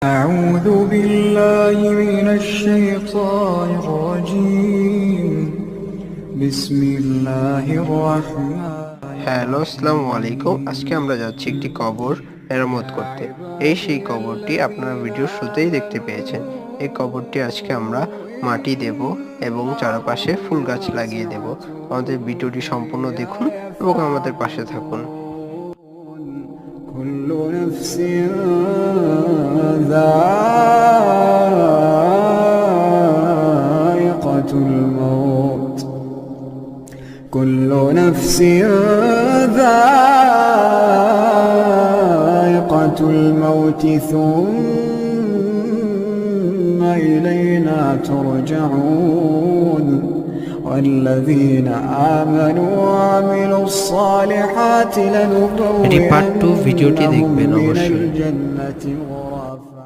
أعوذ بالله من الشيطان الرجيم بسم الله الرحمن হ্যালো, আসসালামু আলাইকুম। আজকে আমরা যাচ্ছি একটি কবর মেরামত করতে। এই সেই কবরটি আপনারা ভিডিওর শুরুতেই দেখতে পেয়েছেন। এই কবরটি আজকে আমরা মাটি দেব এবং চারপাশে ফুল গাছ লাগিয়ে দেব। আমাদের ভিডিওটি সম্পূর্ণ দেখুন এবং আমাদের পাশে থাকুন। كل نفس ذائقة الموت كل نفس ذائقة الموت ثم إلينا ترجعون والذين آمنوا وعملوا الصالحات এটি পার্ট 2 ভিডিওটি لنبوئنهم দেখবেন من অবশ্যই। الجنة غرفا